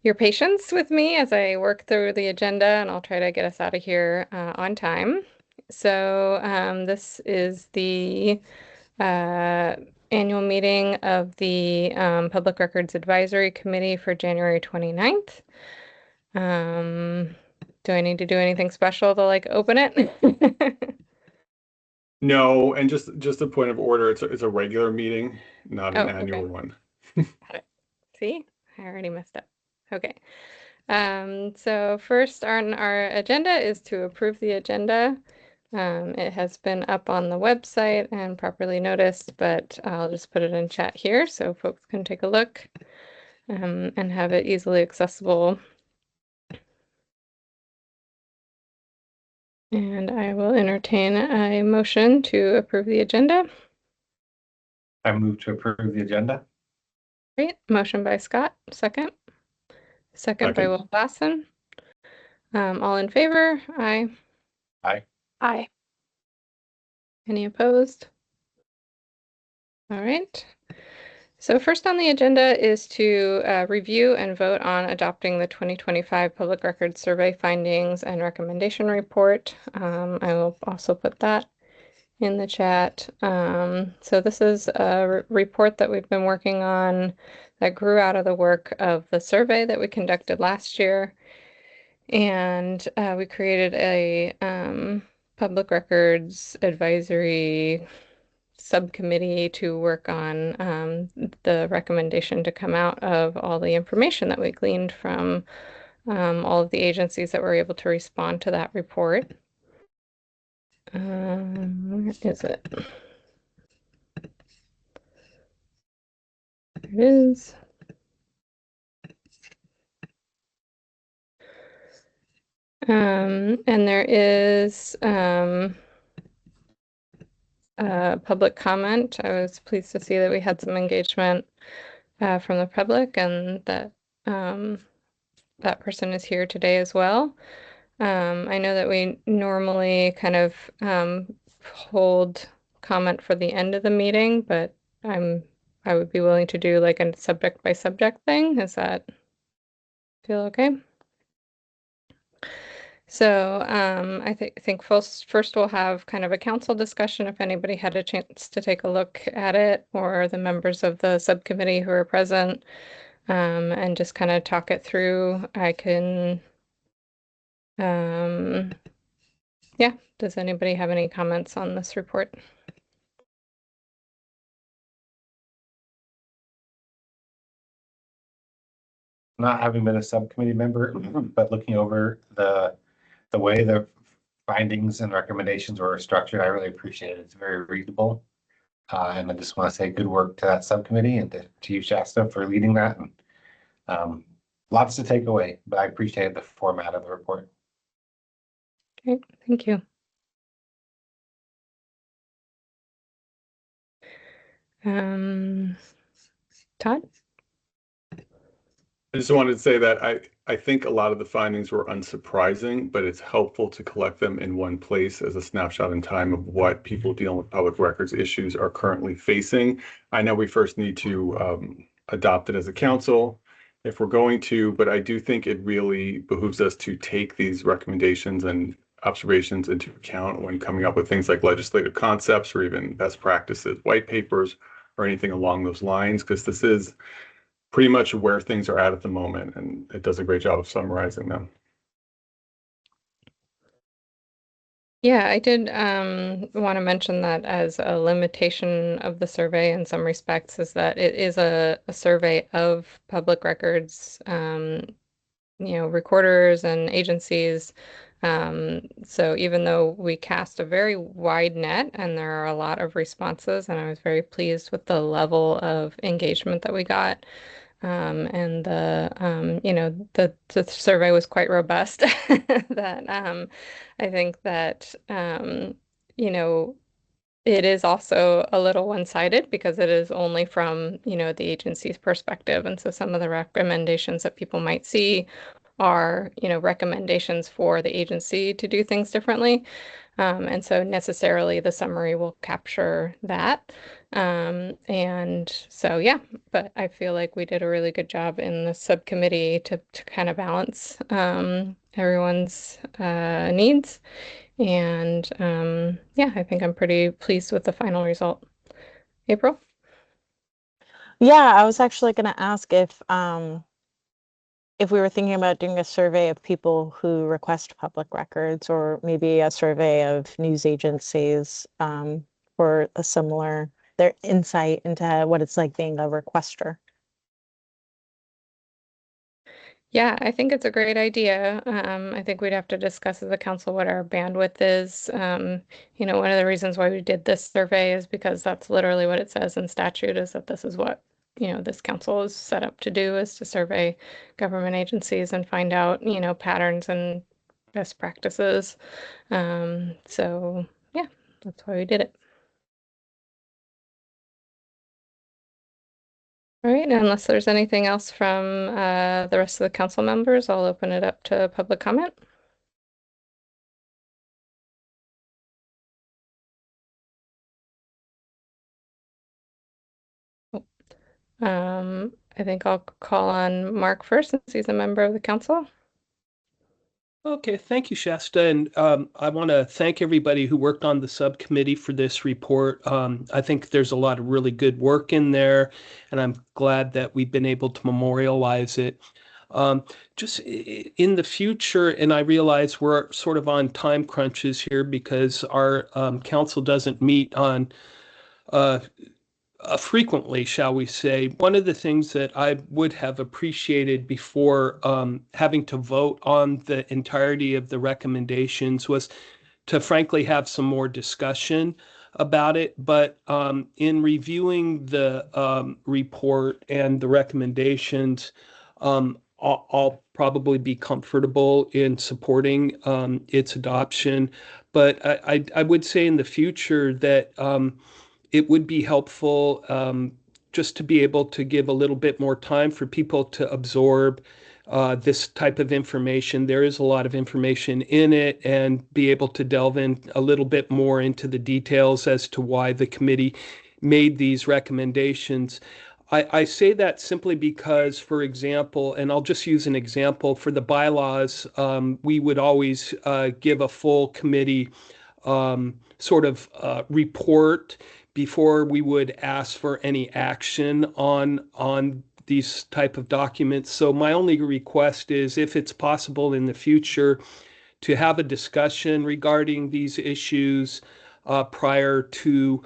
your patience with me as I work through the agenda, and I'll try to get us out of here on time. So this is the annual meeting of the Public Records Advisory Committee for January 29th. Do I need to do anything special to like open it? No, and just a point of order, it's a regular meeting, not an Oh, annual okay. one. Got it. See, I already messed up. Okay. So first on our agenda is to approve the agenda. It has been up on the website and properly noticed, but I'll just put it in chat here so folks can take a look and have it easily accessible. And I will entertain a motion to approve the agenda. I move to approve the agenda. Great. Motion by Scott, second. Second by Will Basson. All in favor? Aye. Aye. Aye. Any opposed? All right. So first on the agenda is to review and vote on adopting the 2025 Public Records Survey findings and recommendation report. I will also put that in the chat. So this is a report that we've been working on that grew out of the work of the survey that we conducted last year. And we created a public records advisory subcommittee to work on the recommendation to come out of all the information that we gleaned from all of the agencies that were able to respond to that report. Where is it? There it is. And there is public comment. I was pleased to see that we had some engagement from the public and that that person is here today as well. I know that we normally kind of hold comment for the end of the meeting, but I would be willing to do like a subject by subject thing. Does that feel okay? So I think first we'll have kind of a council discussion if anybody had a chance to take a look at it, or the members of the subcommittee who are present, and just kind of talk it through. I can, yeah, does anybody have any comments on this report? Not having been a subcommittee member, but looking over the way the findings and recommendations were structured, I really appreciate it. It's very readable. And I just want to say good work to that subcommittee and to you, Shasta, for leading that. And lots to take away, but I appreciate the format of the report. Okay, thank you. Todd? I just wanted to say that I think a lot of the findings were unsurprising, but it's helpful to collect them in one place as a snapshot in time of what people dealing with public records issues are currently facing. I know we first need to adopt it as a council if we're going to, but I do think it really behooves us to take these recommendations and observations into account when coming up with things like legislative concepts or even best practices, white papers, or anything along those lines, because this is pretty much where things are at the moment, and it does a great job of summarizing them. Yeah, I did want to mention that as a limitation of the survey in some respects is that it is a survey of public records, recorders and agencies. So even though we cast a very wide net and there are a lot of responses, and I was very pleased with the level of engagement that we got. And the survey was quite robust that I think that it is also a little one-sided because it is only from the agency's perspective, and so some of the recommendations that people might see are recommendations for the agency to do things differently. And so necessarily the summary will capture that. And so, yeah, but I feel like we did a really good job in the subcommittee to kind of balance everyone's needs. And yeah, I think I'm pretty pleased with the final result. April? Yeah, I was actually going to ask if we were thinking about doing a survey of people who request public records, or maybe a survey of news agencies for a similar their insight into what it's like being a requester. Yeah, I think it's a great idea. I think we'd have to discuss as a council what our bandwidth is. You know, one of the reasons why we did this survey is because that's literally what it says in statute, is that this is what, you know, this council is set up to do, is to survey government agencies and find out, you know, patterns and best practices. So yeah, that's why we did it. All right, unless there's anything else from the rest of the council members, I'll open it up to public comment. I think I'll call on Mark first, since he's a member of the council. Okay, thank you, Shasta. And I want to thank everybody who worked on the subcommittee for this report. I think there's a lot of really good work in there, and I'm glad that we've been able to memorialize it. Just in the future, and I realize we're sort of on time crunches here because our council doesn't meet on frequently, shall we say. One of the things that I would have appreciated before having to vote on the entirety of the recommendations was to frankly have some more discussion about it. But in reviewing the report and the recommendations, I'll probably be comfortable in supporting its adoption. But I would say in the future that it would be helpful just to be able to give a little bit more time for people to absorb this type of information. There is a lot of information in it, and be able to delve in a little bit more into the details as to why the committee made these recommendations. I say that simply because, for example, and I'll just use an example, for the bylaws, we would always give a full committee sort of report before we would ask for any action on these type of documents. So my only request is, if it's possible in the future, to have a discussion regarding these issues prior to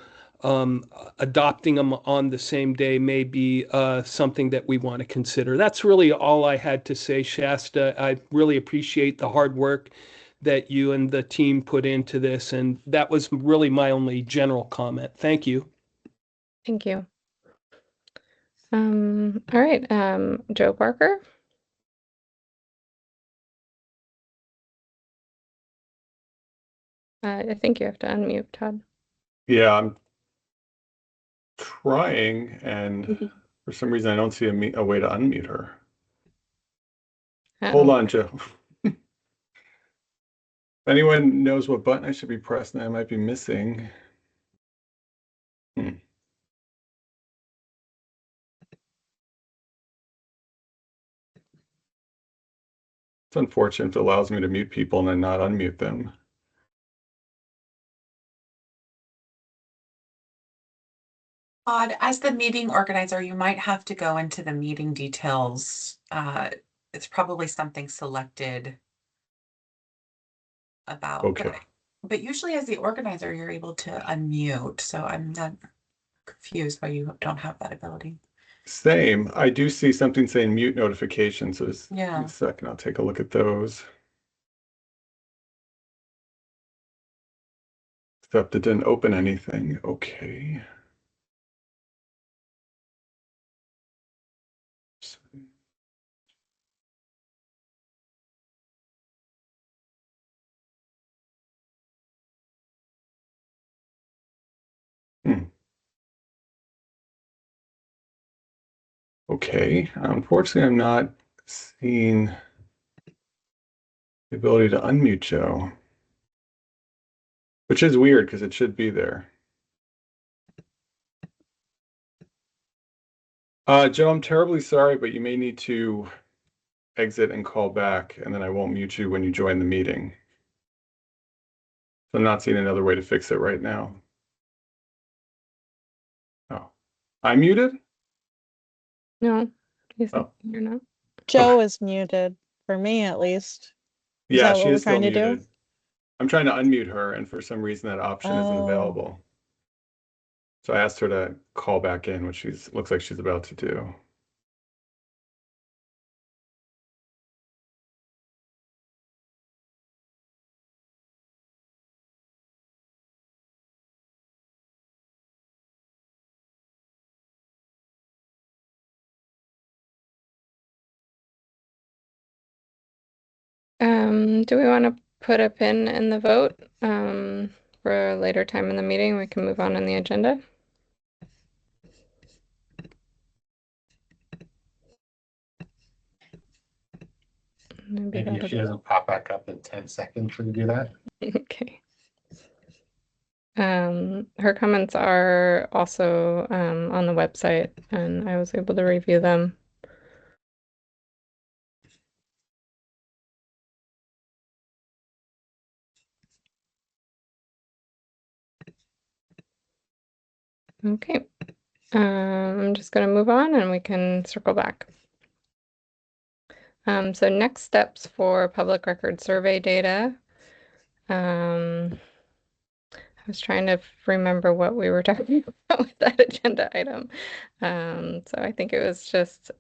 adopting them on the same day may be something that we want to consider. That's really all I had to say, Shasta. I really appreciate the hard work that you and the team put into this, and that was really my only general comment. Thank you. Thank you. All right, Joe Barker. I think you have to unmute, Todd. Yeah, I'm trying, and for some reason I don't see a way to unmute her. Hold on, Joe. If anyone knows what button I should be pressing, I might be missing. It's unfortunate. It allows me to mute people and then not unmute them. Todd, as the meeting organizer, you might have to go into the meeting details. It's probably something selected about. Okay. But usually as the organizer, you're able to unmute. So I'm not confused why you don't have that ability. Same. I do see something saying mute notifications. So just Yeah. a second, I'll take a look at those. Except it didn't open anything. Okay. Okay, unfortunately, I'm not seeing the ability to unmute Joe. which is weird because it should be there. Joe, I'm terribly sorry, but you may need to exit and call back, and then I won't mute you when you join the meeting. I'm not seeing another way to fix it right now. Oh, I'm muted? No, he's Oh. you're not. Joe is muted, for me at least. Is Yeah, that she what we're is still trying to do? muted. I'm trying to unmute her, and for some reason that option isn't Oh. available. So I asked her to call back in, which looks like she's about to do. Do we want to put a pin in the vote for a later time in the meeting? We can move on in the agenda. Maybe if that'll she be- doesn't pop back up in 10 seconds, we can do that. Okay. Her comments are also on the website, and I was able to review them. Okay. I'm just going to move on and we can circle back. So next steps for public record survey data. I was trying to remember what we were talking about with that agenda item. So I think it was just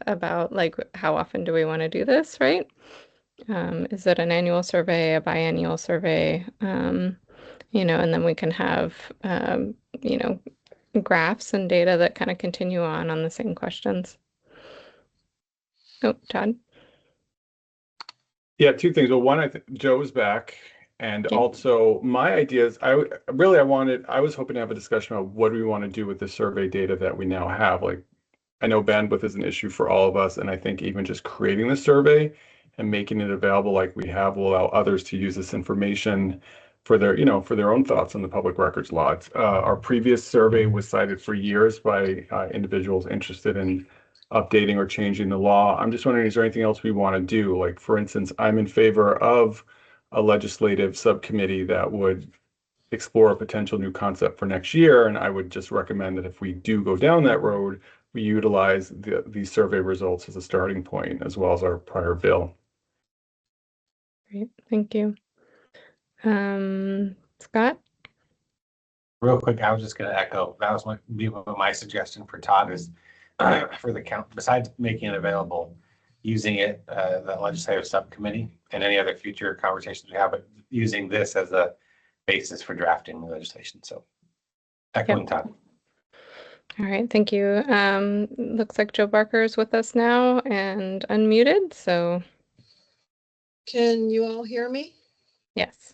about like how often do we want to do this, right? Is it an annual survey, a biannual survey? You know, and then we can have, you know, graphs and data that kind of continue on the same questions. Oh, Todd. Yeah, two things. Well, one, I think Joe is back. And Yeah. also my ideas, I was hoping to have a discussion about what do we want to do with the survey data that we now have. Like, I know bandwidth is an issue for all of us. And I think even just creating the survey and making it available like we have will allow others to use this information for their, you know, for their own thoughts on the public records law. Our previous survey was cited for years by individuals interested in updating or changing the law. I'm just wondering, is there anything else we want to do? Like, for instance, I'm in favor of a legislative subcommittee that would explore a potential new concept for next year. And I would just recommend that if we do go down that road, we utilize these survey results as a starting point, as well as our prior bill. Great, thank you. Scott? Real quick, I was just going to echo, that was my suggestion for Todd is for the count, besides making it available, using it, the legislative subcommittee and any other future conversations we have, but using this as a basis for drafting the legislation. So echoing Todd. All right, thank you. Looks like Joe Barker is with us now and unmuted, so Can you all hear me? yes.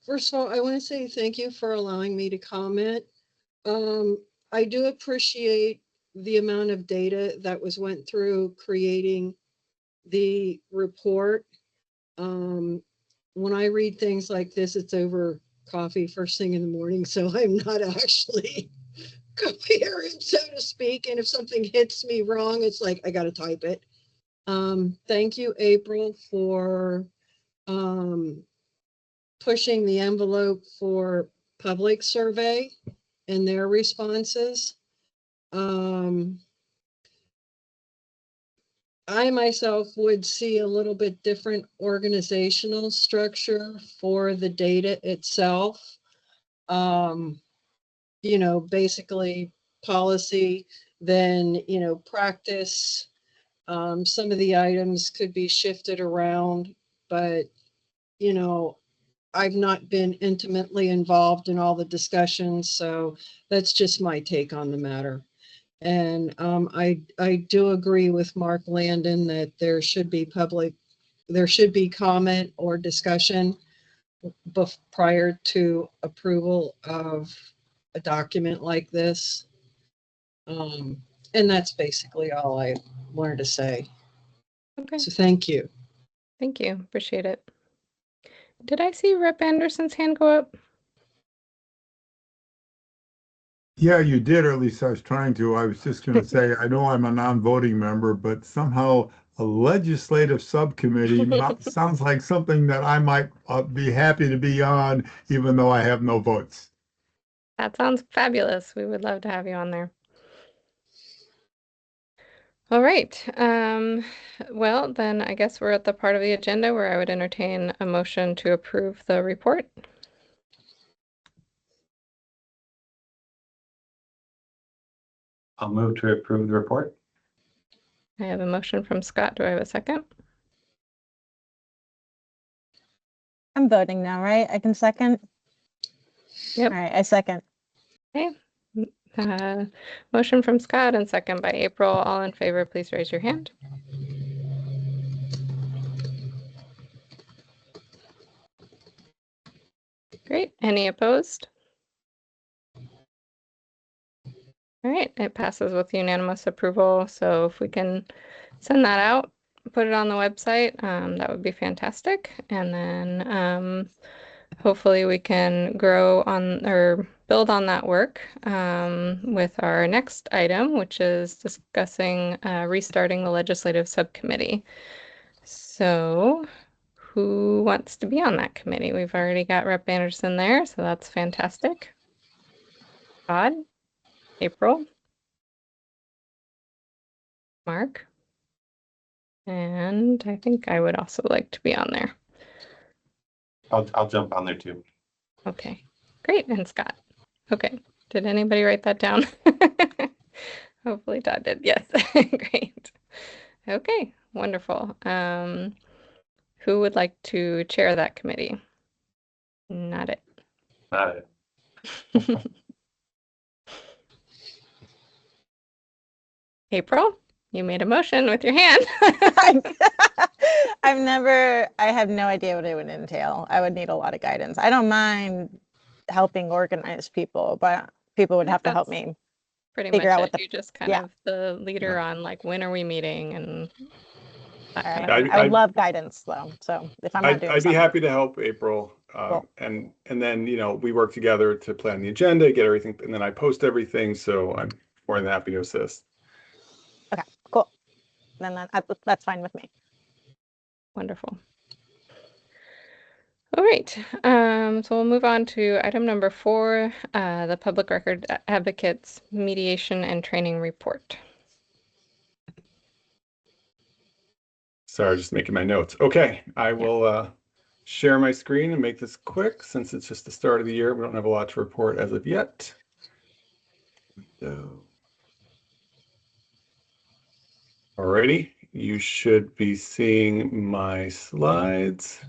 First of all, I want to say thank you for allowing me to comment. I do appreciate the amount of data that went through creating the report. When I read things like this, it's over coffee first thing in the morning, so I'm not actually coherent, so to speak. And if something hits me wrong, it's like I got to type it. Thank you, April, for pushing the envelope for public survey and their responses. I myself would see a little bit different organizational structure for the data itself. You know, basically policy, then, you know, practice. Some of the items could be shifted around, but, you know, I've not been intimately involved in all the discussions, so that's just my take on the matter. And I do agree with Mark Landon that there should be comment or discussion prior to approval of a document like this. And that's basically all I wanted to say. Okay, So thank you. thank you. Appreciate it. Did I see Rep. Anderson's hand go up? Yeah, you did, or at least I was trying to. I was just going to say, I know I'm a non-voting member, but somehow a legislative subcommittee sounds like something that I might be happy to be on, even though I have no votes. That sounds fabulous. We would love to have you on there. All right. Well, then I guess we're at the part of the agenda where I would entertain a motion to approve the report. I'll move to approve the report. I have a motion from Scott. Do I have a second? I'm voting now, right? I can second? Yep. All right, I second. Okay. Motion from Scott and second by April. All in favor, please raise your hand. Great. Any opposed? All right, it passes with unanimous approval. So if we can send that out, put it on the website, that would be fantastic. And then hopefully we can grow on or build on that work with our next item, which is discussing restarting the legislative subcommittee. So who wants to be on that committee? We've already got Rep. Anderson there, so that's fantastic. Todd, April, Mark, and I think I would also like to be on there. I'll jump on there too. Okay, great. And Scott. Okay, did anybody write that down? Hopefully Todd did. Yes, great. Okay, wonderful. Who would like to chair that committee? Not it. Not it. April, you made a motion with your hand. I have no idea what it would entail. I would need a lot of guidance. I don't mind helping organize people, but people would have to help me. Pretty figure much out what it. You just kind of the leader on like when are we meeting and that kind of thing. I would love guidance though. So if I'm not doing I'd be something. happy to help April. Cool. And then, we work together to plan the agenda, get everything, and then I post everything. So I'm more than happy to assist. Okay, cool. Then that's fine with me. Wonderful. All right, so we'll move on to item number 4, the Public Record Advocates Mediation and Training Report. Sorry, just making my notes. Okay, I will share my screen and make this quick since it's just the start of the year. We don't have a lot to report as of yet. So, alrighty, you should be seeing my slides.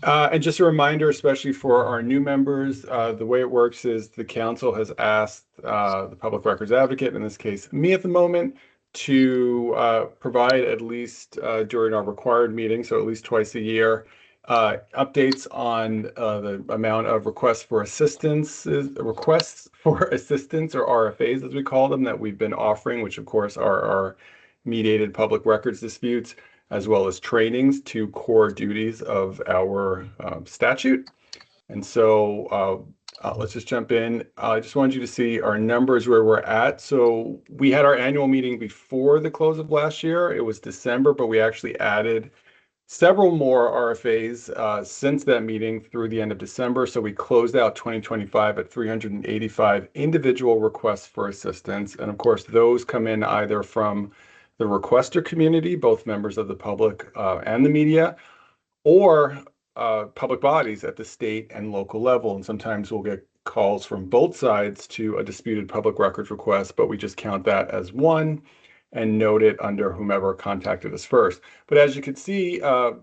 And just a reminder, especially for our new members, the way it works is the council has asked the public records advocate, in this case me at the moment, to provide at least during our required meeting, so at least twice a year, updates on the amount of requests for assistance or RFAs, as we call them, that we've been offering, which of course are our mediated public records disputes, as well as trainings to core duties of our statute. And so let's just jump in. I just wanted you to see our numbers where we're at. So we had our annual meeting before the close of last year. It was December, but we actually added several more RFAs since that meeting through the end of December. So we closed out 2025 at 385 individual requests for assistance. And of course, those come in either from the requester community, both members of the public and the media, or public bodies at the state and local level. And sometimes we'll get calls from both sides to a disputed public records request, but we just count that as one and note it under whomever contacted us first. But as you can see, I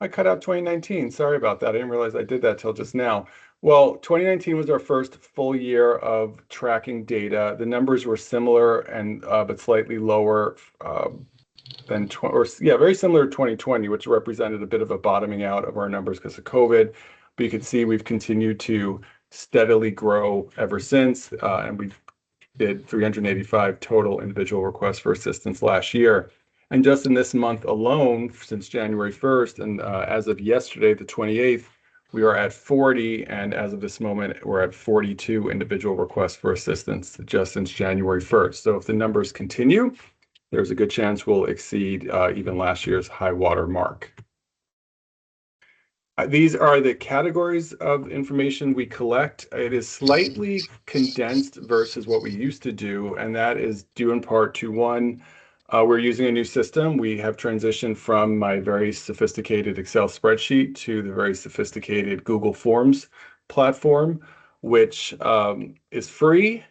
cut out 2019. Sorry about that. I didn't realize I did that till just now. Well, 2019 was our first full year of tracking data. The numbers were similar and but slightly lower than very similar to 2020, which represented a bit of a bottoming out of our numbers because of COVID. But you can see we've continued to steadily grow ever since, and we did 385 total individual requests for assistance last year. And just in this month alone, since January 1st, and as of yesterday, the 28th, we are at 40, and as of this moment, we're at 42 individual requests for assistance just since January 1st. So if the numbers continue, there's a good chance we'll exceed even last year's high water mark. These are the categories of information we collect. It is slightly condensed versus what we used to do, and that is due in part to one, we're using a new system. We have transitioned from my very sophisticated Excel spreadsheet to the very sophisticated Google Forms platform, which is free.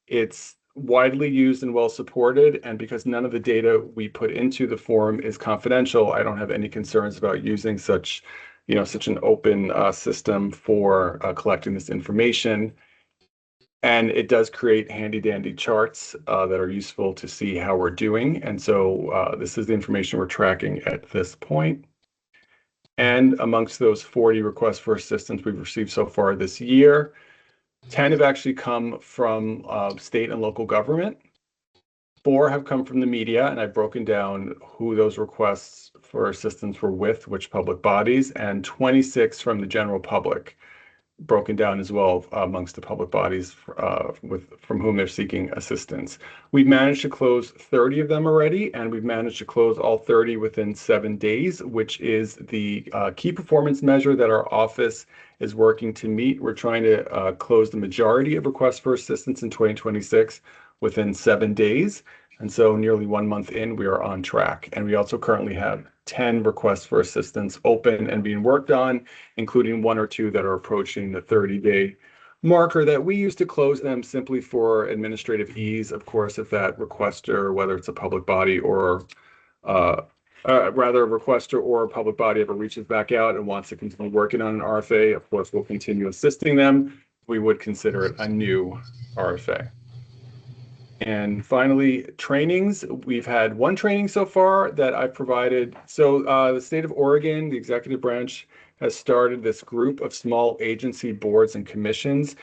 It's widely used and well supported, and because none of the data we put into the form is confidential, I don't have any concerns about using such an open system for collecting this information. And it does create handy dandy charts that are useful to see how we're doing. And so this is the information we're tracking at this point. And amongst those 40 requests for assistance we've received so far this year, 10 have actually come from state and local government. 4 have come from the media, and I've broken down who those requests for assistance were with, which public bodies, and 26 from the general public, broken down as well amongst the public bodies from whom they're seeking assistance. We've managed to close 30 of them already, and we've managed to close all 30 within 7 days, which is the key performance measure that our office is working to meet. We're trying to close the majority of requests for assistance in 2026 within 7 days. And so nearly 1 month in, we are on track. And we also currently have 10 requests for assistance open and being worked on, including 1 or 2 that are approaching the 30-day marker that we use to close them simply for administrative ease. Of course, if that requester, whether it's a public body or rather a requester or a public body ever reaches back out and wants to continue working on an RFA, of course, we'll continue assisting them. We would consider it a new RFA. And finally, trainings. We've had 1 training so far that I've provided. So the state of Oregon, the executive branch, has started this group of small agency boards and commissions,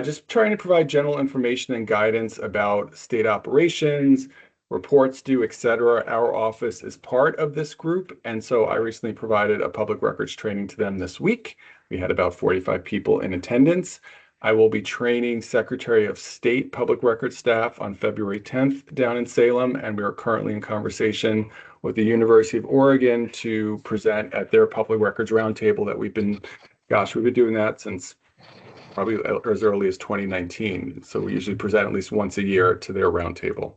just trying to provide general information and guidance about state operations, reports due, etc. Our office is part of this group, and so I recently provided a public records training to them this week. We had about 45 people in attendance. I will be training Secretary of State public records staff on February 10th down in Salem, and we are currently in conversation with the University of Oregon to present at their public records roundtable that we've been doing that since probably as early as 2019. So we usually present at least once a year to their roundtable.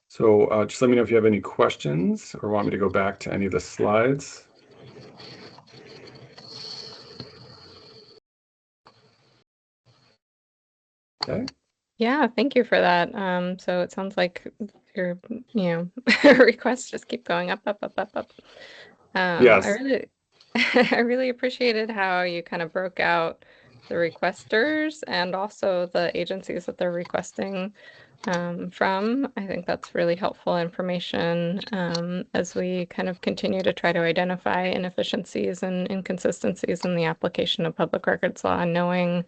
So just let me know if you have any questions or want me to go back to any of the slides. Okay. Yeah, thank you for that. So it sounds like your, requests just keep going up, up, up, up, up. Yes. I really appreciated how you kind of broke out the requesters and also the agencies that they're requesting from. I think that's really helpful information as we kind of continue to try to identify inefficiencies and inconsistencies in the application of public records law, and knowing,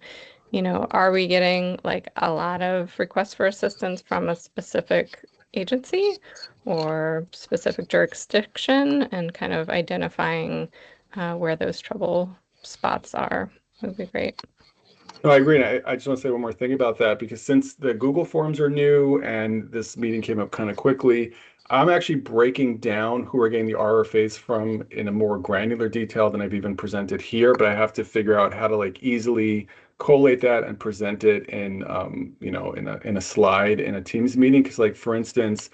are we getting like a lot of requests for assistance from a specific agency or specific jurisdiction, and kind of identifying where those trouble spots are would be great. No, I agree. And I just want to say one more thing about that, because since the Google Forms are new and this meeting came up kind of quickly, I'm actually breaking down who we're getting the RFAs from in a more granular detail than I've even presented here, but I have to figure out how to like easily collate that and present it in in a slide in a Teams meeting. Because like, for instance,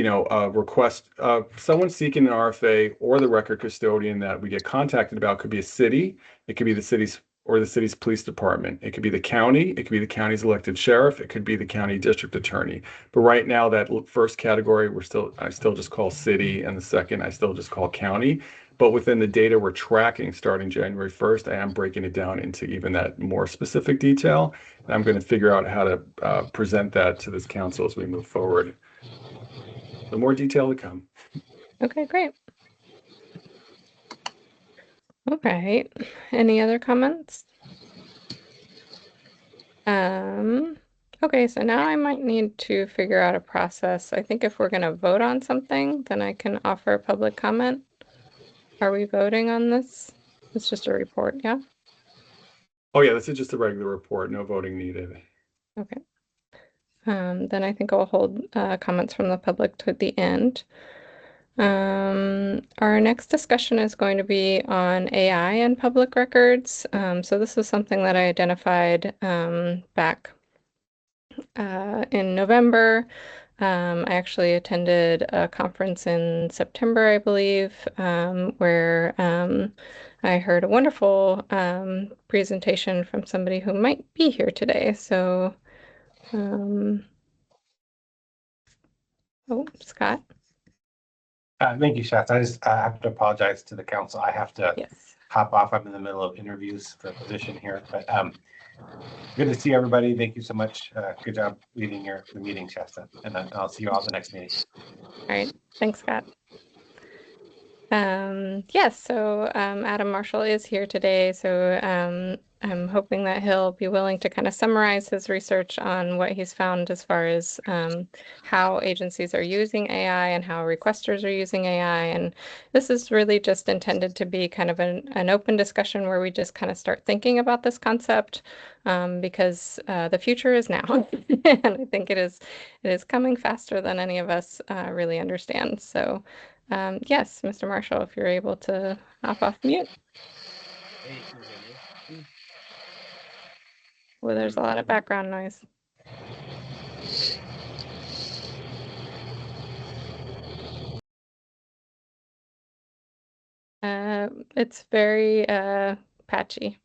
request someone seeking an RFA or the record custodian that we get contacted about could be a city, it could be the city's police department, it could be the county, it could be the county's elected sheriff, it could be the county district attorney. But right now, that first category, I still just call city, and the second I still just call county. But within the data we're tracking starting January 1st, I am breaking it down into even that more specific detail. And I'm going to figure out how to present that to this council as we move forward. The more detail to come. Okay, great. All right. Any other comments? Okay, so now I might need to figure out a process. I think if we're going to vote on something, then I can offer public comment. Are we voting on this? It's just a report, yeah? Oh, yeah, this is just a regular report, no voting needed. Okay. Then I think I'll hold comments from the public to the end. Our next discussion is going to be on AI and public records. So this was something that I identified back in November. I actually attended a conference in September, I believe, where I heard a wonderful presentation from somebody who might be here today. So, oh, Scott. Thank you, Shasta. I just have to apologize to the council. I have to Yes. hop off. I'm in the middle of interviews for a position here, but good to see everybody. Thank you so much. Good job leading the meeting, Shasta. And I'll see you all at the next meeting. All right. Thanks, Scott. Yes, so Adam Marshall is here today, so I'm hoping that he'll be willing to kind of summarize his research on what he's found as far as how agencies are using AI and how requesters are using AI. And this is really just intended to be kind of an open discussion where we just kind of start thinking about this concept because the future is now, and I think it is coming faster than any of us really understand. So. Yes, Mr. Marshall, if you're able to hop off mute. Hey, can you hear me? Well, there's a lot of background noise. It's very patchy.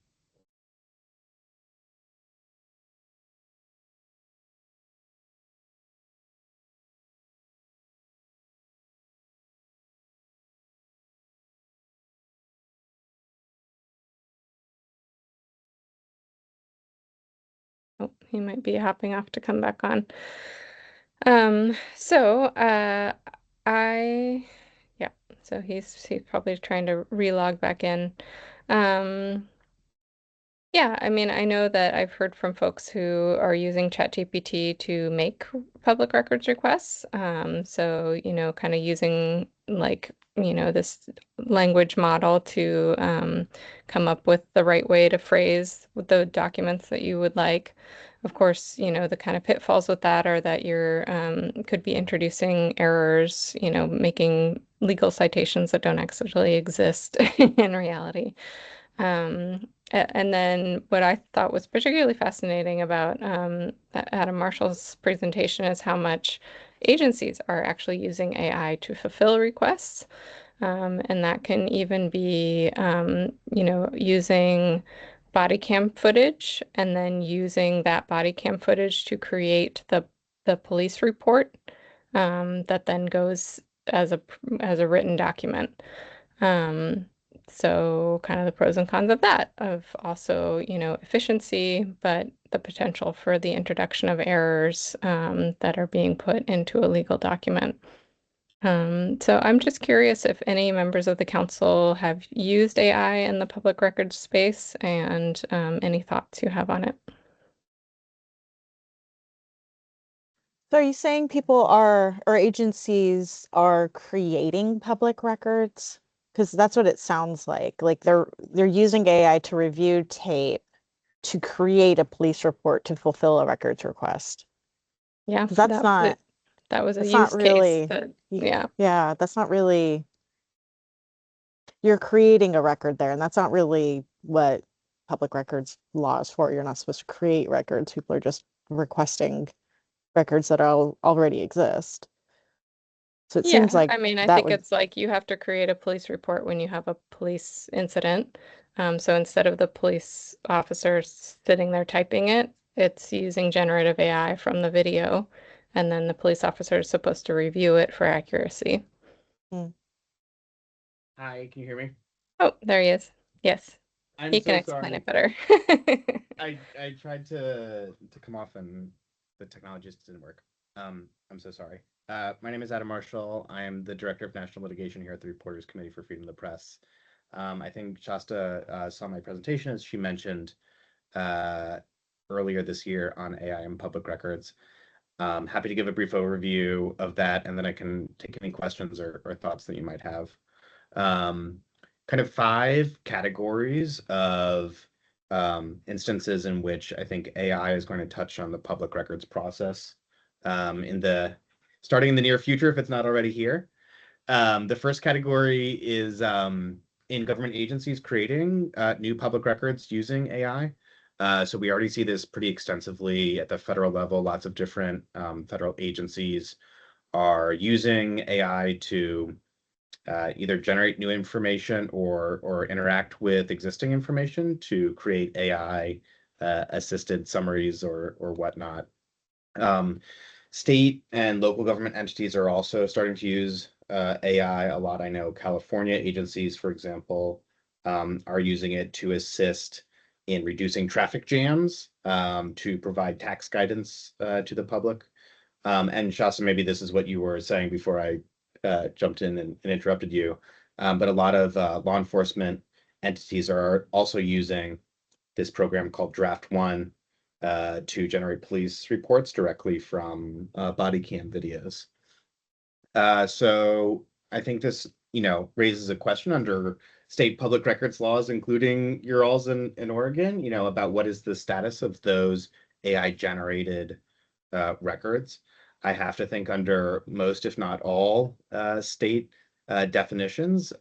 Oh, he might be hopping off to come back on. Yeah, so he's probably trying to relog back in. Yeah, I mean, I know that I've heard from folks who are using ChatGPT to make public records requests. So, kind of using this language model to come up with the right way to phrase the documents that you would like. Of course, the kind of pitfalls with that are that you're could be introducing errors, making legal citations that don't actually exist in reality. And then what I thought was particularly fascinating about Adam Marshall's presentation is how much agencies are actually using AI to fulfill requests. And that can even be, using body cam footage and then using that body cam footage to create the police report that then goes as a written document. So kind of the pros and cons of that, of also, efficiency, but the potential for the introduction of errors that are being put into a legal document. So I'm just curious if any members of the council have used AI in the public records space and any thoughts you have on it. So are you saying or agencies are creating public records? Because that's what it sounds like. Like they're using AI to review tape to create a police report to fulfill a records request. Yeah, 'Cause that's not that was a that's use not really case, but yeah. Yeah, that's not really, you're creating a record there, and that's not really what public records law is for. You're not supposed to create records. People are just requesting records that already exist. So it seems Yeah, like I mean, I that think would, it's like you have to create a police report when you have a police incident. So instead of the police officer sitting there typing it, it's using generative AI from the video, and then the police officer is supposed to review it for accuracy. Hi, can you hear me? Oh, there he is. Yes, I'm he so can explain sorry. it better. I tried to come off and the technology just didn't work. I'm so sorry. My name is Adam Marshall. I am the Director of National Litigation here at the Reporters Committee for Freedom of the Press. I think Shasta saw my presentation as she mentioned earlier this year on AI and public records. Happy to give a brief overview of that, and then I can take any questions or thoughts that you might have. Kind of 5 categories of instances in which I think AI is going to touch on the public records process starting in the near future, if it's not already here. The first category is in government agencies creating new public records using AI. So we already see this pretty extensively at the federal level. Lots of different federal agencies are using AI to either generate new information or interact with existing information to create AI assisted summaries or whatnot. State and local government entities are also starting to use AI a lot. I know California agencies, for example, are using it to assist in reducing traffic jams, to provide tax guidance to the public. And Shasta, maybe this is what you were saying before I jumped in and interrupted you. But a lot of law enforcement entities are also using this program called Draft One to generate police reports directly from body cam videos. So I think this, raises a question under state public records laws, including your alls in Oregon, about what is the status of those AI generated records. I have to think under most, if not all, state definitions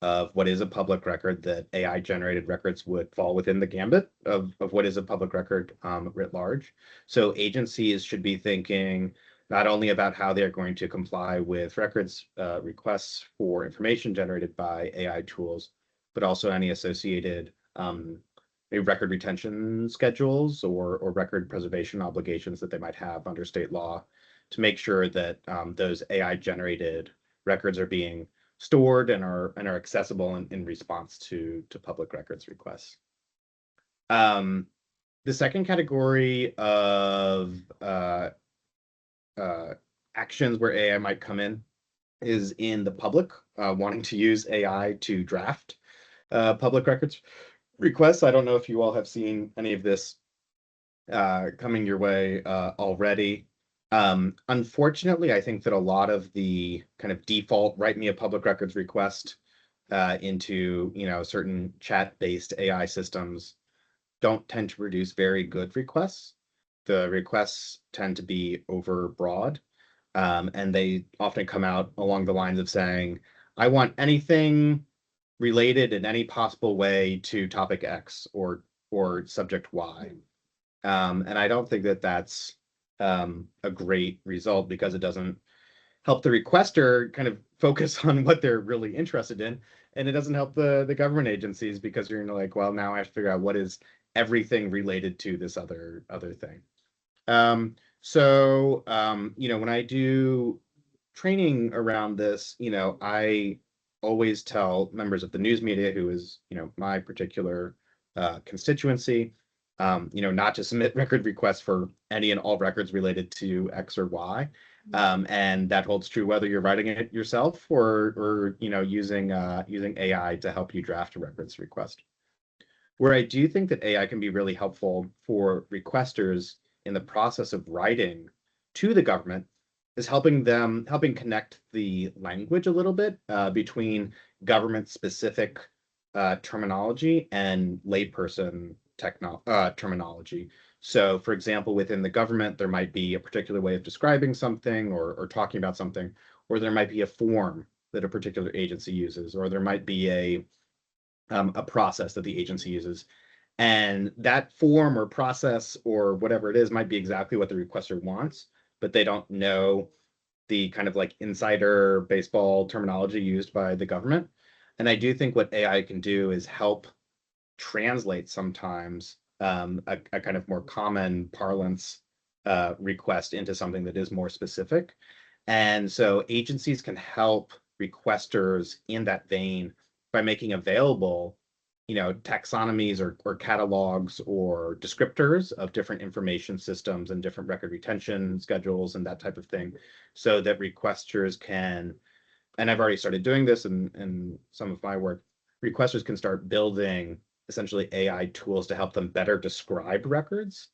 of what is a public record, that AI generated records would fall within the gambit of what is a public record writ large. So agencies should be thinking not only about how they're going to comply with records requests for information generated by AI tools, but also any associated maybe record retention schedules or record preservation obligations that they might have under state law to make sure that those AI generated records are being stored and are accessible in response to public records requests. The second category of actions where AI might come in is in the public wanting to use AI to draft public records requests. I don't know if you all have seen any of this coming your way already. Unfortunately, I think that a lot of the kind of default write me a public records request into certain chat-based AI systems don't tend to produce very good requests. The requests tend to be overbroad, and they often come out along the lines of saying, I want anything related in any possible way to topic X or subject Y. And I don't think that that's a great result, because it doesn't help the requester kind of focus on what they're really interested in. And it doesn't help the government agencies, because you're like, well, now I have to figure out what is everything related to this other thing. So when I do training around this, I always tell members of the news media, who is, my particular constituency, not to submit record requests for any and all records related to X or Y. And that holds true whether you're writing it yourself or using AI to help you draft a records request. Where I do think that AI can be really helpful for requesters in the process of writing to the government is helping connect the language a little bit between government specific terminology and layperson terminology. So, for example, within the government, there might be a particular way of describing something or talking about something, or there might be a form that a particular agency uses, or there might be a process that the agency uses. And that form or process or whatever it is might be exactly what the requester wants, but they don't know the kind of like insider baseball terminology used by the government. And I do think what AI can do is help translate sometimes a kind of more common parlance request into something that is more specific. And so agencies can help requesters in that vein by making available taxonomies or catalogs or descriptors of different information systems and different record retention schedules and that type of thing, so that requesters can, and I've already started doing this in some of my work, requesters can start building essentially AI tools to help them better describe records.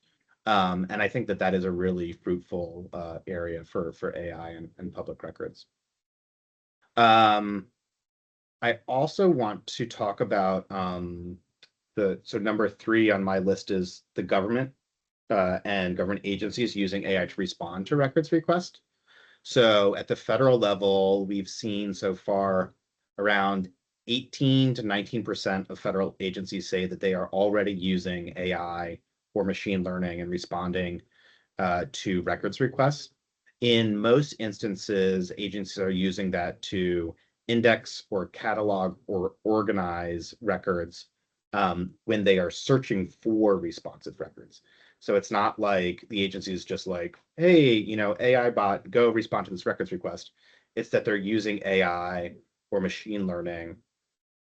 And I think that that is a really fruitful area for AI and public records. I also want to talk about so number 3 on my list is the government and government agencies using AI to respond to records requests. So at the federal level, we've seen so far around 18 to 19% of federal agencies say that they are already using AI or machine learning and responding to records requests. In most instances, agencies are using that to index or catalog or organize records when they are searching for responsive records. So it's not like the agency is just like, hey, you know, AI bot, go respond to this records request. It's that they're using AI or machine learning,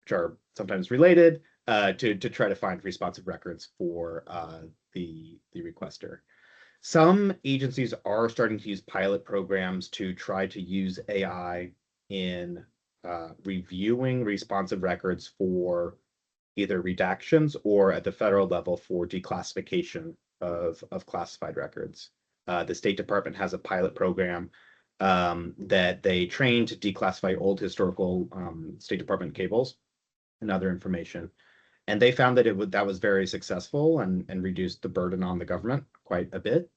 which are sometimes related, to try to find responsive records for the requester. Some agencies are starting to use pilot programs to try to use AI in reviewing responsive records for either redactions or at the federal level for declassification of classified records. The State Department has a pilot program that they train to declassify old historical State Department cables and other information. And they found that that was very successful and reduced the burden on the government quite a bit.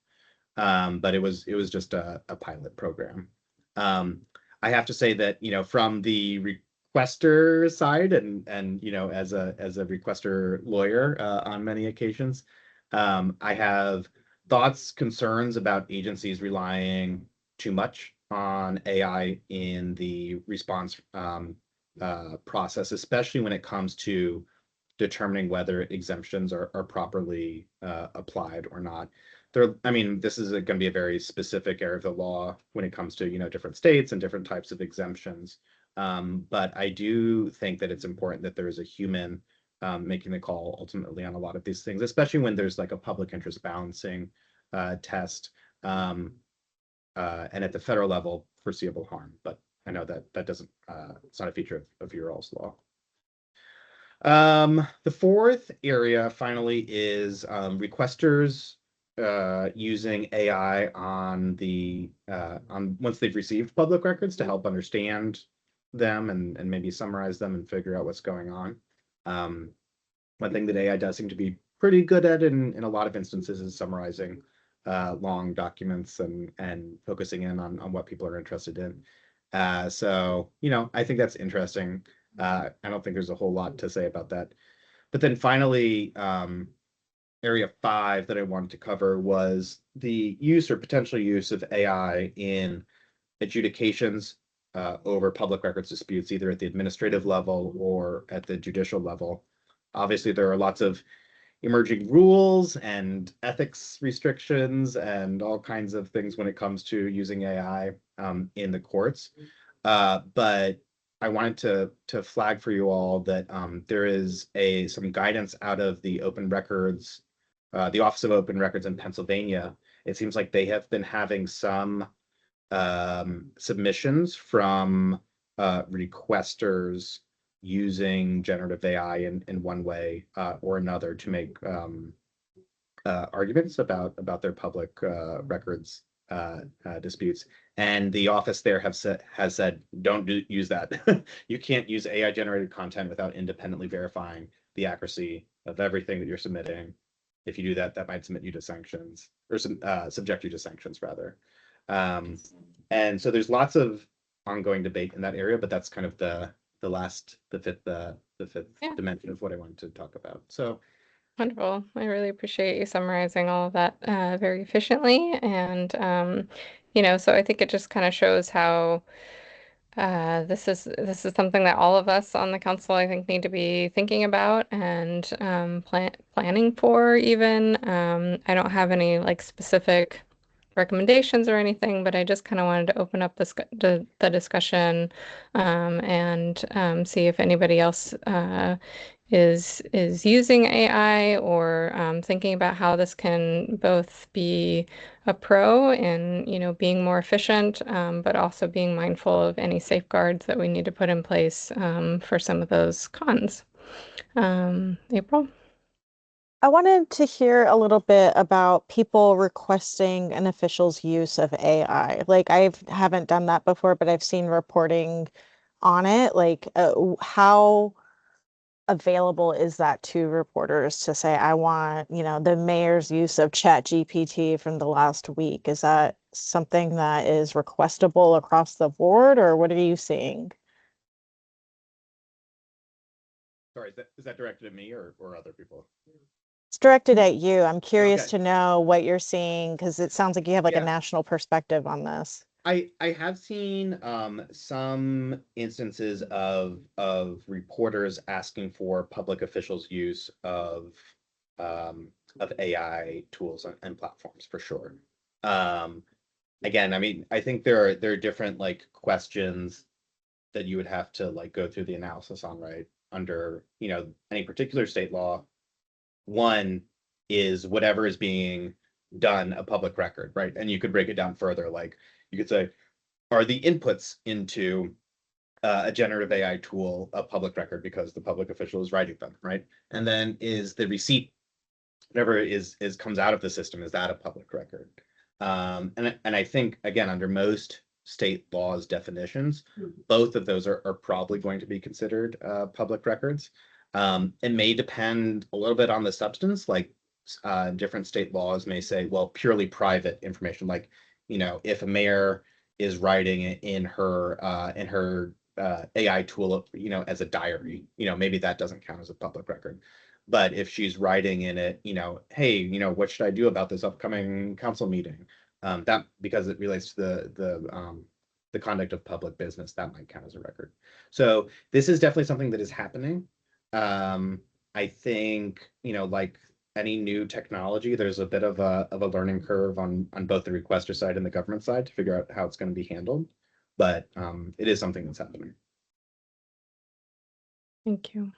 But it was just a pilot program. I have to say that, you know, from the requester side and you know, as a requester lawyer on many occasions, I have thoughts, concerns about agencies relying too much on AI in the response process, especially when it comes to determining whether exemptions are properly applied or not. I mean, this is going to be a very specific area of the law when it comes to, you know, different states and different types of exemptions. But I do think that it's important that there is a human making the call ultimately on a lot of these things, especially when there's like a public interest balancing test. And at the federal level, foreseeable harm. But I know that doesn't, it's not a feature of your all's law. The fourth area finally is requesters using AI on once they've received public records to help understand them and maybe summarize them and figure out what's going on. One thing that AI does seem to be pretty good at in a lot of instances is summarizing long documents and focusing in on what people are interested in. So, you know, I think that's interesting. I don't think there's a whole lot to say about that. But then finally, area 5 that I wanted to cover was the use or potential use of AI in adjudications over public records disputes, either at the administrative level or at the judicial level. Obviously, there are lots of emerging rules and ethics restrictions and all kinds of things when it comes to using AI in the courts. But I wanted to flag for you all that there is some guidance out of the Open Records, the Office of Open Records in Pennsylvania. It seems like they have been having some submissions from requesters using generative AI in one way or another to make arguments about their public records disputes. And the office there has said, don't use that. You can't use AI generated content without independently verifying the accuracy of everything that you're submitting. If you do that, that might submit you to sanctions or subject you to sanctions rather. And so there's lots of ongoing debate in that area, but that's kind of the fifth dimension of what I wanted to talk about. So Wonderful. I really appreciate you summarizing all of that very efficiently. And, you know, so I think it just kind of shows how this is something that all of us on the council, I think, need to be thinking about and planning for even. I don't have any like specific recommendations or anything, but I just kind of wanted to open up the discussion and see if anybody else is using AI or thinking about how this can both be a pro in, you know, being more efficient, but also being mindful of any safeguards that we need to put in place for some of those cons. April? I wanted to hear a little bit about people requesting an official's use of AI. Like I haven't done that before, but I've seen reporting on it. Like how available is that to reporters to say, I want, the mayor's use of Chat GPT from the last week? Is that something that is requestable across the board, or what are you seeing? Sorry, is that directed at me or other people? It's directed at you. I'm curious Okay. to know what you're seeing because it sounds like you have like a Yeah. national perspective on this. I have seen some instances of reporters asking for public officials' use of AI tools and platforms for sure. Again, I mean, I think there are different like questions that you would have to like go through the analysis on, right? Under, any particular state law. One is whatever is being done a public record, right? And you could break it down further. Like you could say, are the inputs into a generative AI tool a public record because the public official is writing them, right? And then is the receipt, whatever is comes out of the system, is that a public record? And I think again, under most state laws definitions, both of those are probably going to be considered public records. It may depend a little bit on the substance, like different state laws may say, well, purely private information, like, if a mayor is writing it in her AI tool, as a diary, maybe that doesn't count as a public record. But if she's writing in it, hey, what should I do about this upcoming council meeting? That, because it relates to the conduct of public business, that might count as a record. So this is definitely something that is happening. I think, like any new technology, there's a bit of a learning curve on both the requester side and the government side to figure out how it's going to be handled. But it is something that's happening. Thank you.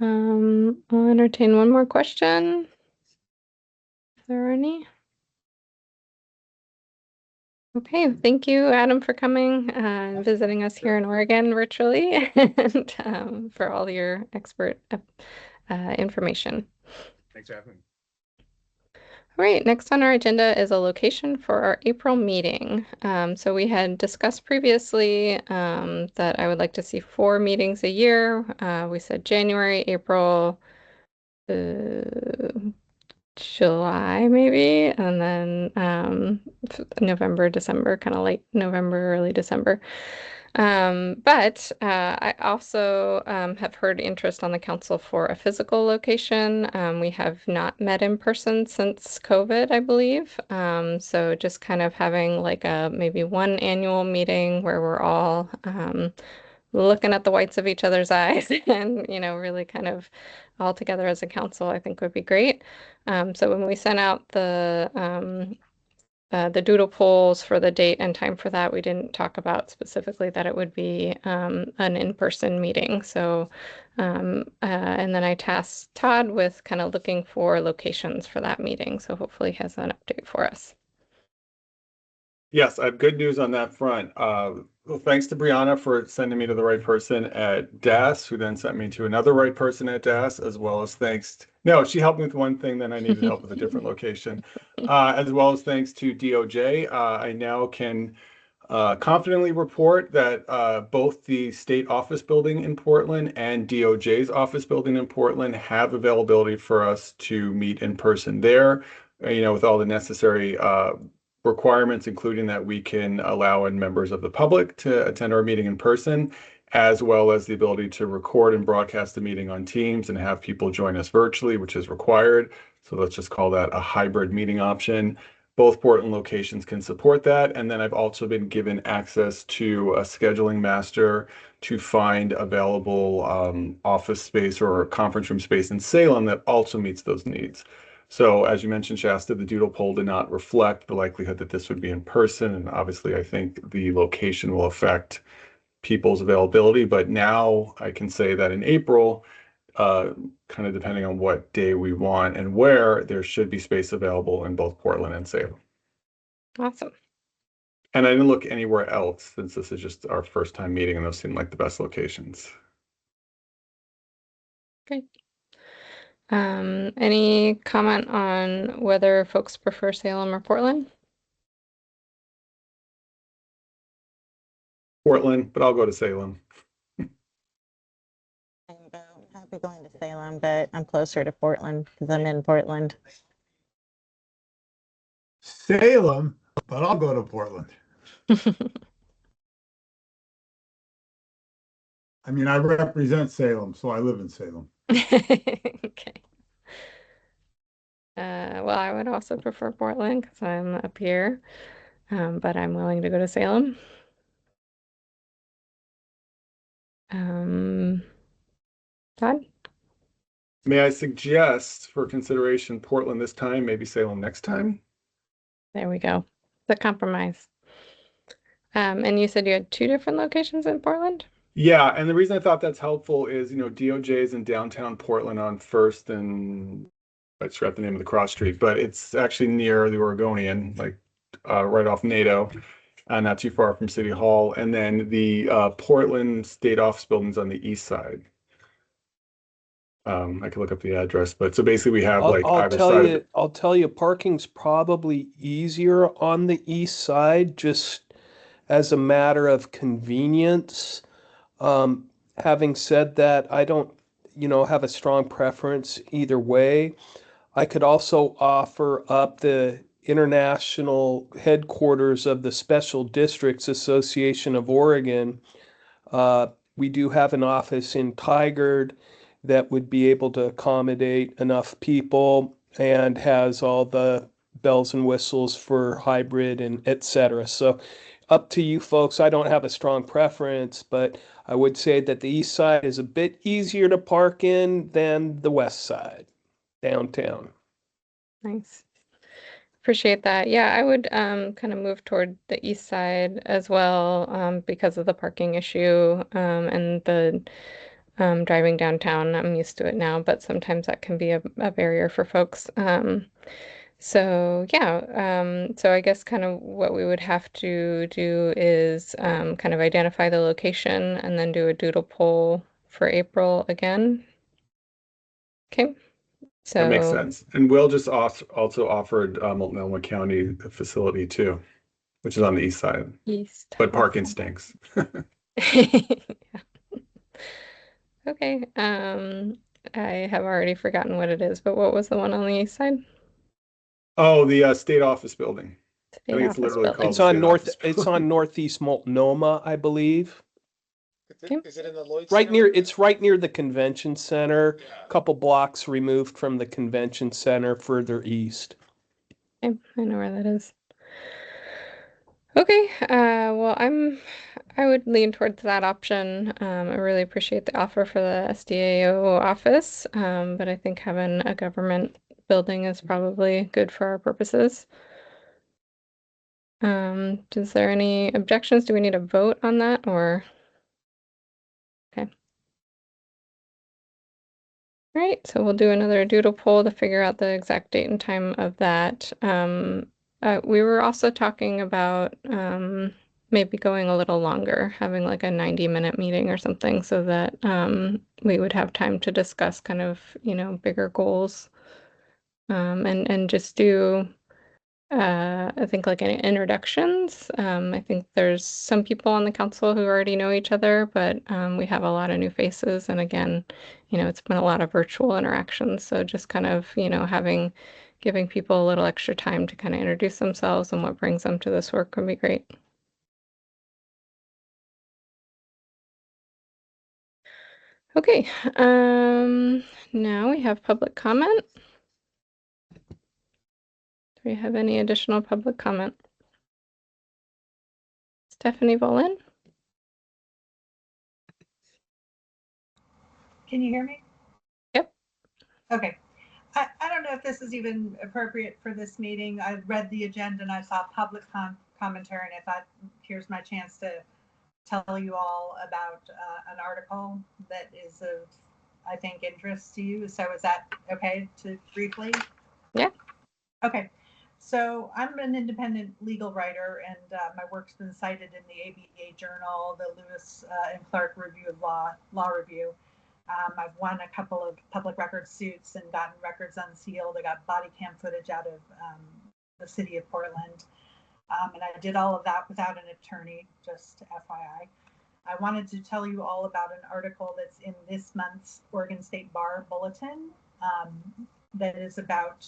I'll entertain one more question. If there are any. Okay, thank you, Adam, for coming and visiting us here in Oregon virtually and for all your expert information. Thanks for having me. All right, next on our agenda is a location for our April meeting. So we had discussed previously that I would like to see 4 meetings a year. We said January, April, July maybe, and then November, December, kind of late November, early December. But I also have heard interest on the council for a physical location. We have not met in person since COVID, I believe. So just kind of having like a maybe one annual meeting where we're all looking at the whites of each other's eyes and, really kind of all together as a council, I think would be great. So when we sent out the doodle polls for the date and time for that, we didn't talk about specifically that it would be an in-person meeting. So, and then I tasked Todd with kind of looking for locations for that meeting. So hopefully he has an update for us. Yes, I have good news on that front. Well, thanks to Brianna for sending me to the right person at DAS, who then sent me to another right person at DAS, as well as no, she helped me with one thing, then I needed help with a different location, as well as thanks to DOJ. I now can confidently report that both the state office building in Portland and DOJ's office building in Portland have availability for us to meet in person there, with all the necessary requirements, including that we can allow in members of the public to attend our meeting in person, as well as the ability to record and broadcast the meeting on Teams and have people join us virtually, which is required. So let's just call that a hybrid meeting option. Both Portland locations can support that. And then I've also been given access to a scheduling master to find available office space or conference room space in Salem that also meets those needs. So as you mentioned, Shasta, the doodle poll did not reflect the likelihood that this would be in person. And obviously, I think the location will affect people's availability. But now I can say that in April, kind of depending on what day we want and where, there should be space available in both Portland and Salem. Awesome. And I didn't look anywhere else since this is just our first time meeting and those seem like the best locations. Okay. Any comment on whether folks prefer Salem or Portland? Portland, but I'll go to Salem. I'm happy going to Salem, but I'm closer to Portland because I'm in Portland. Salem, but I'll go to Portland. I mean, I represent Salem, so I live in Salem. Okay. Well, I would also prefer Portland because I'm up here, but I'm willing to go to Salem. Todd? May I suggest for consideration Portland this time, maybe Salem next time? There we go. The compromise. And you said you had 2 different locations in Portland? Yeah, and the reason I thought that's helpful is, DOJ is in downtown Portland on First and I forgot the name of the cross street, but it's actually near the Oregonian, like right off NATO, not too far from City Hall. And then the Portland State Office Building's on the east side. I could look up the address, but so basically we have like either side of it. I'll tell you, parking's probably easier on the east side, just as a matter of convenience. Having said that, I don't, have a strong preference either way. I could also offer up the international headquarters of the Special Districts Association of Oregon. We do have an office in Tigard that would be able to accommodate enough people and has all the bells and whistles for hybrid and et cetera. So up to you folks. I don't have a strong preference, but I would say that the east side is a bit easier to park in than the west side, downtown. Nice. Appreciate that. Yeah, I would kind of move toward the east side as well because of the parking issue and the driving downtown. I'm used to it now, but sometimes that can be a barrier for folks. So yeah, so I guess kind of what we would have to do is kind of identify the location and then do a doodle poll for April again. Okay. So That makes sense. And Will just also offered Multnomah County facility too, which is on the east side, east. but parking stinks. Yeah. Okay. I have already forgotten what it is, but what was the one on the east side? Oh, the state office building. State I think it's office literally building. called It's the on state north. office It's building. on northeast Multnomah, I believe. Is it in the Lloyd Right Center? near. It's right near the convention center. A couple blocks removed from the convention center, further east. Okay, I know where that is. Okay, well, I would lean towards that option. I really appreciate the offer for the SDAO office, but I think having a government building is probably good for our purposes. Is there any objections? Do we need a vote on that or? Okay. All right, so we'll do another doodle poll to figure out the exact date and time of that. We were also talking about maybe going a little longer, having like a 90-minute meeting or something so that we would have time to discuss kind of, bigger goals and just do I think like any introductions. I think there's some people on the council who already know each other, but we have a lot of new faces. And again, it's been a lot of virtual interactions. So just kind of, giving people a little extra time to kind of introduce themselves and what brings them to this work would be great. Okay, now we have public comment. Do we have any additional public comment? Stephanie Volin? Can you hear me? Yep. Okay. I don't know if this is even appropriate for this meeting. I read the agenda and I saw public commentary, and I thought, here's my chance to tell you all about an article that is of, I think, interest to you. So is that okay to briefly? Yeah. Okay. So I'm an independent legal writer, and my work's been cited in the ABA Journal, the Lewis and Clark Review of Law Review. I've won a couple of public record suits and gotten records unsealed. I got body cam footage out of the city of Portland. And I did all of that without an attorney, just FYI. I wanted to tell you all about an article that's in this month's Oregon State Bar Bulletin that is about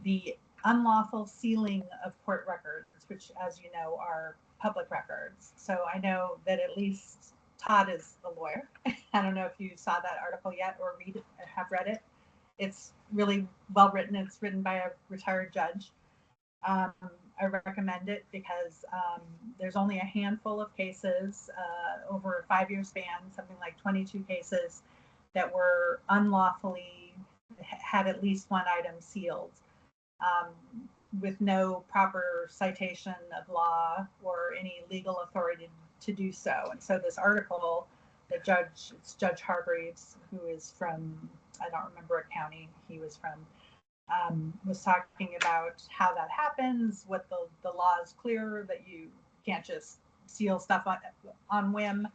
the unlawful sealing of court records, which, as you know, are public records. So I know that at least Todd is a lawyer. I don't know if you saw that article yet or have read it. It's really well written. It's written by a retired judge. I recommend it because there's only a handful of cases over a 5-year span, something like 22 cases that were unlawfully had at least one item sealed with no proper citation of law or any legal authority to do so. And so this article, it's Judge Hargreaves, who is from, I don't remember what county he was from, was talking about how that happens, what the law is clear, that you can't just seal stuff on whim.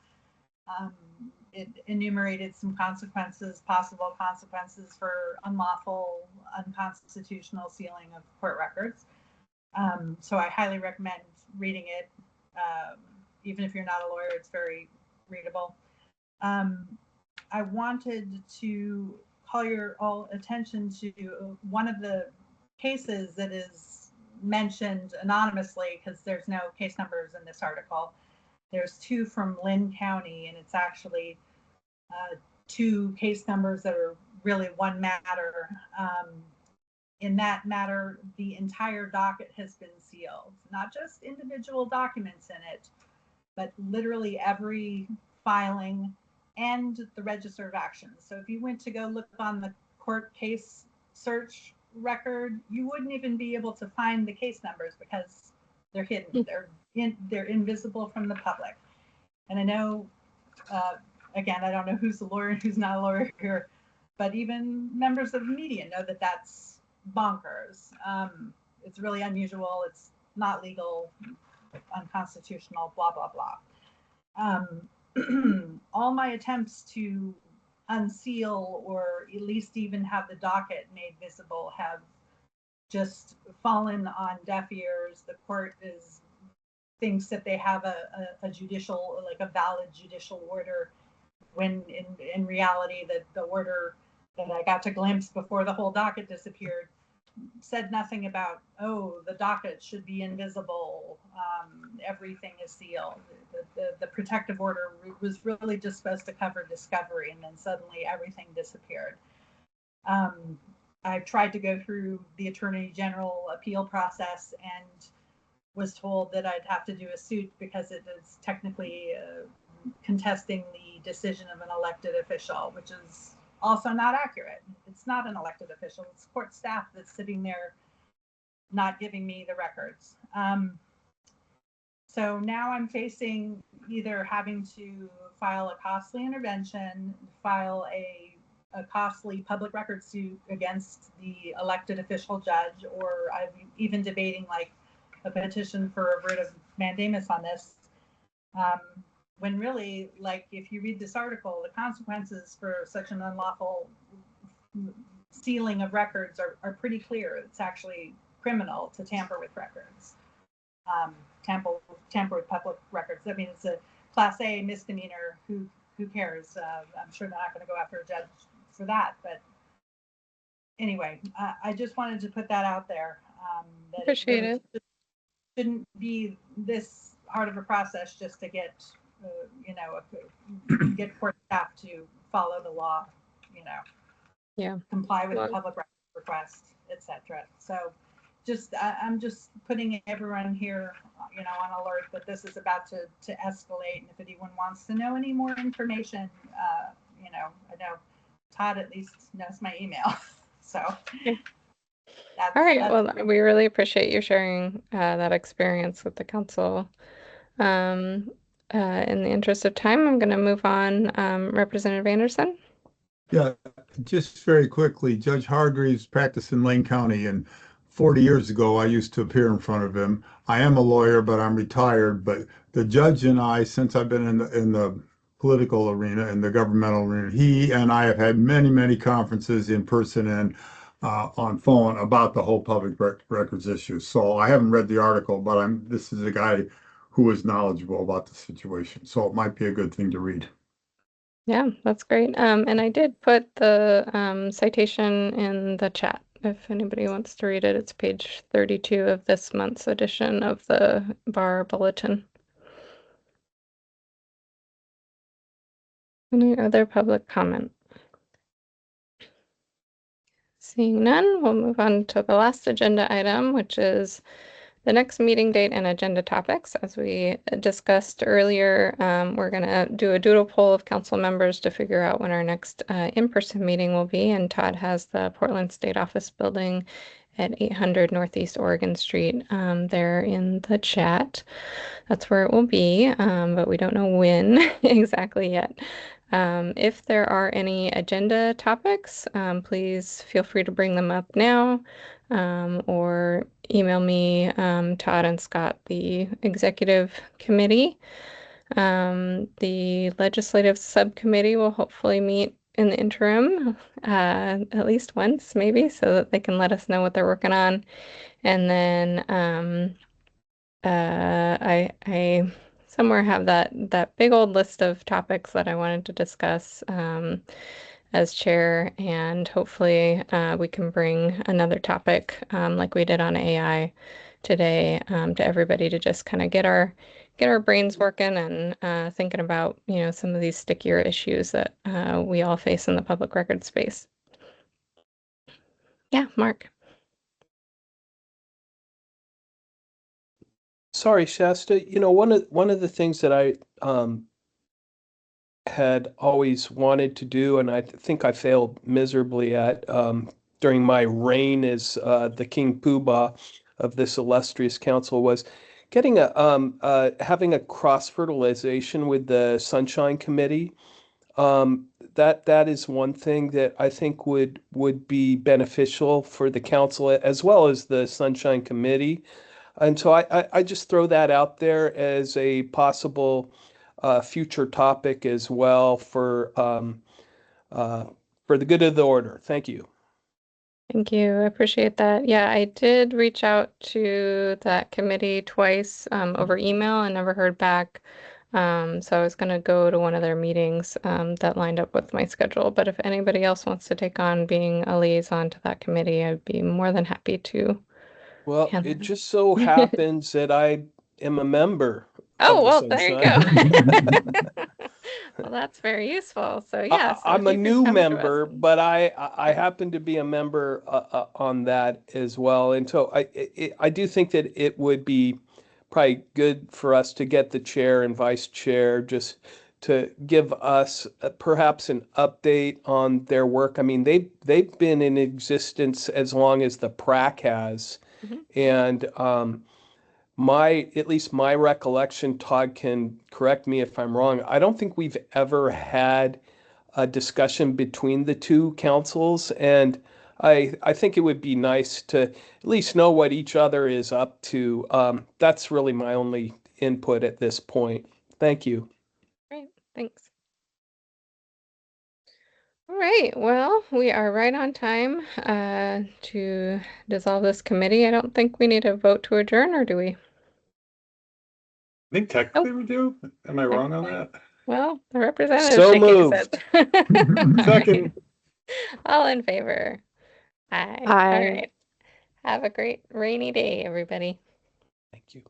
It enumerated some consequences, possible consequences for unlawful, unconstitutional sealing of court records. So I highly recommend reading it. Even if you're not a lawyer, it's very readable. I wanted to call your all attention to one of the cases that is mentioned anonymously, because there's no case numbers in this article. There's 2 from Lynn County, and it's actually 2 case numbers that are really one matter. In that matter, the entire docket has been sealed, not just individual documents in it, but literally every filing and the register of actions. So if you went to go look on the court case search record, you wouldn't even be able to find the case numbers because they're hidden. They're invisible from the public. And I know, again, I don't know who's a lawyer and who's not a lawyer here, but even members of the media know that that's bonkers. It's really unusual. It's not legal, unconstitutional, blah, blah, blah. All my attempts to unseal or at least even have the docket made visible have just fallen on deaf ears. The court thinks that they have a judicial, like a valid judicial order, when in reality the order that I got to glimpse before the whole docket disappeared said nothing about, oh, the docket should be invisible, everything is sealed. The protective order was really just supposed to cover discovery, and then suddenly everything disappeared. I tried to go through the Attorney General appeal process and was told that I'd have to do a suit because it is technically contesting the decision of an elected official, which is also not accurate. It's not an elected official. It's court staff that's sitting there not giving me the records. So now I'm facing either having to file a costly intervention, file a costly public record suit against the elected official judge, or I'm even debating like a petition for a writ of mandamus on this. When really, like, if you read this article, the consequences for such an unlawful sealing of records are pretty clear. It's actually criminal to tamper with records, tamper with public records. I mean, it's a Class A misdemeanor. Who cares? I'm sure they're not going to go after a judge for that. But anyway, I just wanted to put that out there. That Appreciate it. Shouldn't be this hard of a process just to get get court staff to follow the law, comply with the public record request, etc. So I'm just putting everyone here, on alert that this is about to escalate. And if anyone wants to know any more information, I know Todd at least knows my email. So all right. Well, we really appreciate you sharing that experience with the council. In the interest of time, I'm going to move on. Representative Anderson. Yeah, just very quickly, Judge Hargreaves practiced in Lane County, and 40 years ago, I used to appear in front of him. I am a lawyer, but I'm retired. But the judge and I, since I've been in the political arena and the governmental arena. He and I have had many, many conferences in person and on phone about the whole public records issue. So I haven't read the article, but this is a guy who is knowledgeable about the situation. So it might be a good thing to read. Yeah, that's great. And I did put the citation in the chat if anybody wants to read it. It's page 32 of this month's edition of the Bar Bulletin. Any other public comment? Seeing none, we'll move on to the last agenda item, which is the next meeting date and agenda topics. As we discussed earlier, we're going to do a doodle poll of council members to figure out when our next in-person meeting will be. And Todd has the Portland State Office Building at 800 Northeast Oregon Street there in the chat. That's where it will be, but we don't know when exactly yet. If there are any agenda topics, please feel free to bring them up now or email me, Todd and Scott, the executive committee. The legislative subcommittee will hopefully meet in the interim at least once, maybe, so that they can let us know what they're working on. And then I somewhere have that big old list of topics that I wanted to discuss as chair, and hopefully we can bring another topic like we did on AI today to everybody to just kind of get our brains working and thinking about, you know, some of these stickier issues that we all face in the public record space. Yeah, Mark. Sorry, Shasta. You know, one of the things that I had always wanted to do, and I think I failed miserably at during my reign as the King Poobah of this illustrious council, was getting having a cross fertilization with the Sunshine Committee. That is one thing that I think would be beneficial for the council as well as the Sunshine Committee. And so I just throw that out there as a possible future topic as well for the good of the order. Thank you. Thank you. I appreciate that. Yeah, I did reach out to that committee twice over email and never heard back. So I was going to go to one of their meetings that lined up with my schedule. But if anybody else wants to take on being a liaison to that committee, I'd be more than happy to. Well, it just so happens that I am a member. Oh, well, there you go. Well, that's very useful. So yes, I'm a new member, but I happen to be a member on that as well. And so I do think that it would be probably good for us to get the chair and vice chair just to give us perhaps an update on their work. I mean, they've been in existence as long as the PRAC has. And at least my recollection, Todd can correct me if I'm wrong, I don't think we've ever had a discussion between the two councils. And I think it would be nice to at least know what each other is up to. That's really my only input at this point. Thank you. Great, thanks. All right, well, we are right on time to dissolve this committee. I don't think we need a vote to adjourn, or do we? I think technically we do. Am I wrong on that? Well, the representative So shaking his moved. head. Second. All in favor? Aye. Aye. All right. Have a great rainy day, everybody. Thank you.